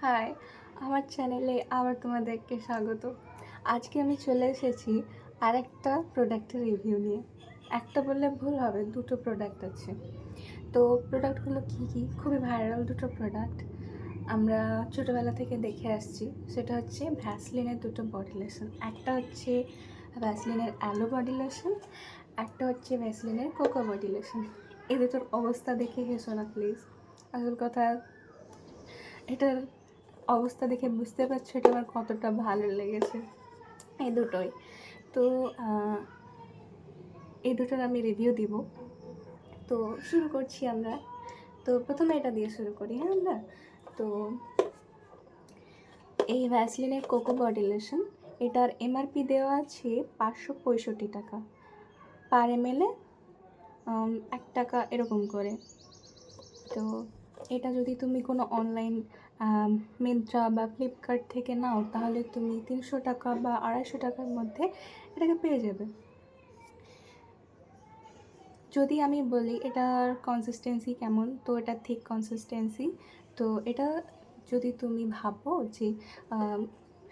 High, আমার চ্যানেলে আবার তোমাদেরকে স্বাগত। আজকে আমি চলে এসেছি আরেকটা প্রোডাক্টের রিভিউ নিয়ে। একটা বললে ভুল হবে, দুটো প্রোডাক্ট আছে। তো প্রোডাক্টগুলো কী কী? খুবই ভাইরাল দুটো প্রোডাক্ট, আমরা ছোটোবেলা থেকে দেখে আসছি। সেটা হচ্ছে ভ্যাসলিনের দুটো বডি লোশন। একটা হচ্ছে ভ্যাসলিনের অ্যালো বডি লোশন, একটা হচ্ছে ভ্যাসলিনের কোকো বডি লোশন। এই দুটোর অবস্থা দেখে হেসো না প্লিজ। আসল কথা, এটার অবস্থা দেখে বুঝতে পারছো এটা আমার কতটা ভালো লেগেছে। এই দুটোই তো এই দুটোর আমি রিভিউ দিব। তো শুরু করছি আমরা। তো প্রথমে এটা দিয়ে শুরু করি। হ্যাঁ, আমরা তো এই ভ্যাসলিনের কোকো বডি লোশন, এটার এমআরপি দেওয়া আছে 565 টাকা, পার এমএলে 1 টাকা এরকম করে। তো এটা যদি তুমি কোনো অনলাইন মিন্ত্রা বা ফ্লিপকার্ট থেকে নাও, তাহলে তুমি 300 টাকা বা 250 টাকার মধ্যে এটাকে পেয়ে যাবে। যদি আমি বলি এটার কনসিস্টেন্সি কেমন, তো এটা থিক কনসিস্টেন্সি। তো এটা যদি তুমি ভাবো যে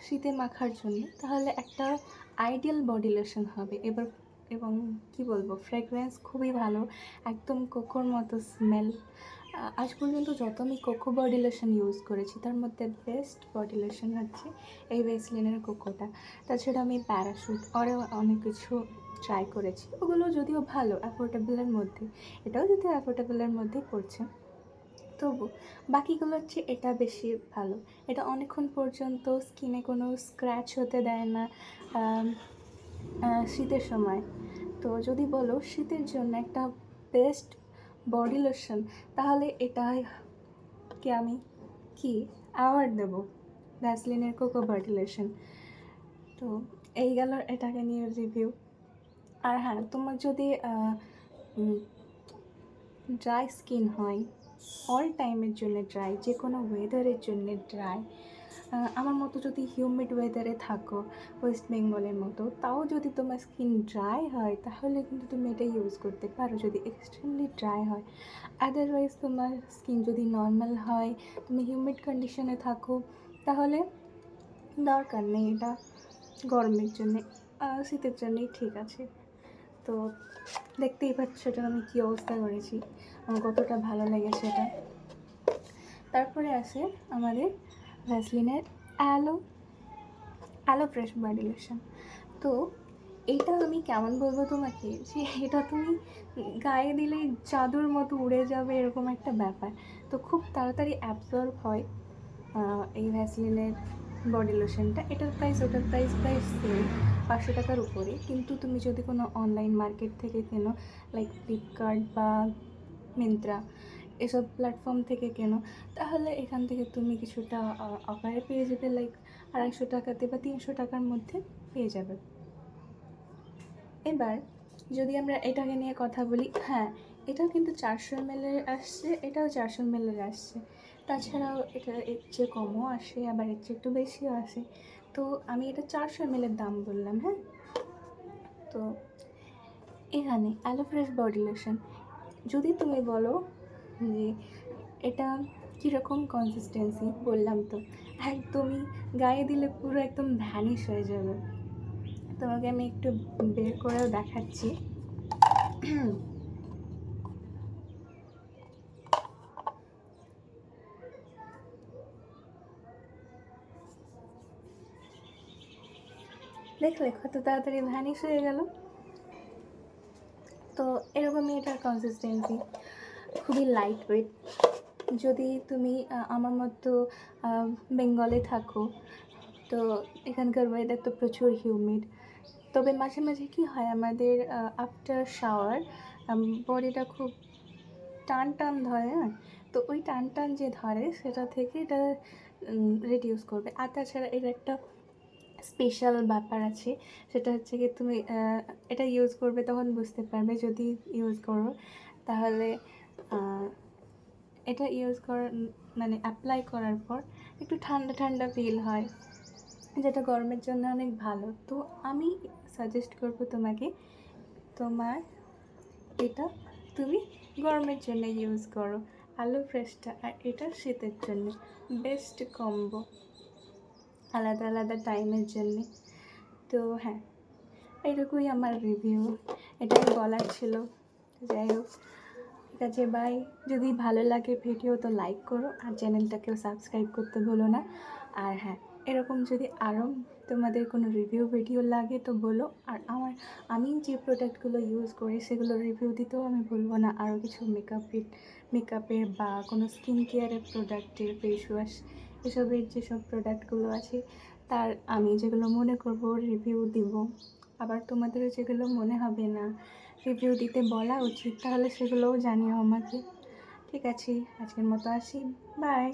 শীতে মাখার জন্য, তাহলে একটা আইডিয়াল বডি লোশন হবে। এবং কি বলবো, ফ্রেগরেন্স খুবই ভালো, একদম কোকোর মতো স্মেল। আজ পর্যন্ত যত আমি কোকো বডি লোশন ইউজ করেছি, তার মধ্যে বেস্ট বডি লোশন হচ্ছে এই ভ্যাসলিনের কোকোটা। তাছাড়া আমি প্যারাশুট আরও অনেক কিছু ট্রাই করেছি, ওগুলো যদিও ভালো, অ্যাফোর্ডেবলের মধ্যে। এটাও যদিও অ্যাফোর্ডেবলের মধ্যেই পড়ছে, তবু বাকিগুলো হচ্ছে এটা বেশি ভালো। এটা অনেকক্ষণ পর্যন্ত স্কিনে কোনো স্ক্র্যাচ হতে দেয় না শীতের সময়। তো যদি বলো শীতের জন্য একটা বেস্ট বডি লোশন, তাহলে এটাকে আমি কি অ্যাওয়ার্ড দেবো, ভ্যাসলিনের কোকো বডি লোশন। তো এই গেল এটাকে নিয়ে রিভিউ। আর হ্যাঁ, তোমার যদি ড্রাই স্কিন হয়, অল টাইমের জন্য ড্রাই, যে কোনো ওয়েদারের জন্য ড্রাই, আমার মতো যদি হিউমিড ওয়েদারে থাকো, ওয়েস্ট বেঙ্গলের মতো, তাও যদি তোমার স্কিন ড্রাই হয়, তাহলে কিন্তু তুমি এটা ইউজ করতে পারো, যদি এক্সট্রিমলি ড্রাই হয়। আদারওয়াইজ তোমার স্কিন যদি নর্মাল হয়, তুমি হিউমিড কন্ডিশনে থাকো, তাহলে দরকার নেই। এটা গরমের জন্যে, শীতের জন্যেই ঠিক আছে। তো দেখতেই পাচ্ছ এটা আমি কী অবস্থা করেছি, আমার কতটা ভালো লেগেছে এটা। তারপরে আসে আমাদের ভ্যাসলিনের অ্যালো ফ্রেশ বডি লোশন। তো এইটা আমি কেমন বলবো তোমাকে, যে এটা তুমি গায়ে দিলেই জাদুর মতো উড়ে যাবে, এরকম একটা ব্যাপার। তো খুব তাড়াতাড়ি অ্যাবজর্ব হয় এই ভ্যাসলিনের বডি লোশনটা। এটার প্রাইস ওটার প্রাইস প্রায় সেম, 500 টাকার উপরে। কিন্তু তুমি যদি কোনো অনলাইন মার্কেট থেকে কেনো, লাইক ফ্লিপকার্ট বা মিন্ত্রা, এসব প্ল্যাটফর্ম থেকে কেনো, তাহলে এখান থেকে তুমি কিছুটা অফারে পেয়ে যাবে, লাইক 250 টাকাতে বা 300 টাকার মধ্যে পেয়ে যাবে। এবার যদি আমরা এটাকে নিয়ে কথা বলি, হ্যাঁ, এটাও কিন্তু 400 ml আসছে, এটাও 400 ml আসছে। তাছাড়াও এটা এর চেয়ে কমও আসে, আবার এর চেয়ে একটু বেশিও আসে। তো আমি এটা 400 ml দাম বললাম। হ্যাঁ, তো এখানে অ্যালো ফ্রেশ বডি লোশন, যদি তুমি বলো যে এটা কীরকম কনসিস্টেন্সি, বললাম তো একদমই গায়ে দিলে পুরো একদম ভ্যানিশ হয়ে যাবে। তোমাকে আমি একটু বের করেও দেখাচ্ছি। দেখলে কত তাড়াতাড়ি ভ্যানিশ হয়ে গেল। তো এরকমই এটার কনসিস্টেন্সি, খুবই লাইট ওয়েট। যদি তুমি আমার মতো বেঙ্গলে থাকো, তো এখানকার ওয়েদার তো প্রচুর হিউমিড। তবে মাঝে মাঝে কী হয়, আমাদের আফটার শাওয়ার বডিটা খুব টান টান ধরে। হ্যাঁ, তো ওই টান টান যে ধরে, সেটা থেকে এটা রিডিউস করবে। আর তাছাড়া এর একটা স্পেশাল ব্যাপার আছে, সেটা হচ্ছে কি, তুমি এটা ইউজ করবে তখন বুঝতে পারবে, যদি ইউজ করো তাহলে এটা ইউজ করার মানে অ্যাপ্লাই করার পর একটু ঠান্ডা ঠান্ডা ফিল হয়, যেটা গরমের জন্য অনেক ভালো। তো আমি সাজেস্ট করব তোমাকে, তোমার এটা তুমি গরমের জন্য ইউজ করো। আলু ফ্রেশটা আর এটা শীতের জন্য বেস্ট কম্বো, আলাদা আলাদা টাইমের জন্যে। তো হ্যাঁ, এটুকুই আমার রিভিউ, এটাই বলার ছিল। যাই হোক, ঠিক আছে, বাই। যদি ভালো লাগে ভিডিও তো লাইক করো, আর চ্যানেলটাকেও সাবস্ক্রাইব করতে ভুলো না। আর হ্যাঁ, এরকম যদি আরও তোমাদের কোনো রিভিউ ভিডিও লাগে তো বলো। আর আমি যে প্রোডাক্টগুলো ইউজ করি সেগুলো রিভিউ দিতেও আমি ভুলবো না। আরও কিছু মেকআপের বা কোনো স্কিন কেয়ারের প্রোডাক্টের, ফেস ওয়াশ, এসবের যেসব প্রোডাক্টগুলো আছে তার আমি যেগুলো মনে করবো রিভিউ দিব। আবার তোমাদেরও যেগুলো মনে হবে না রিভিউ দিতে বলা উচিত, তাহলে সেগুলোও জানিও আমাকে। ঠিক আছে, আজকের মতো আসি, বাই।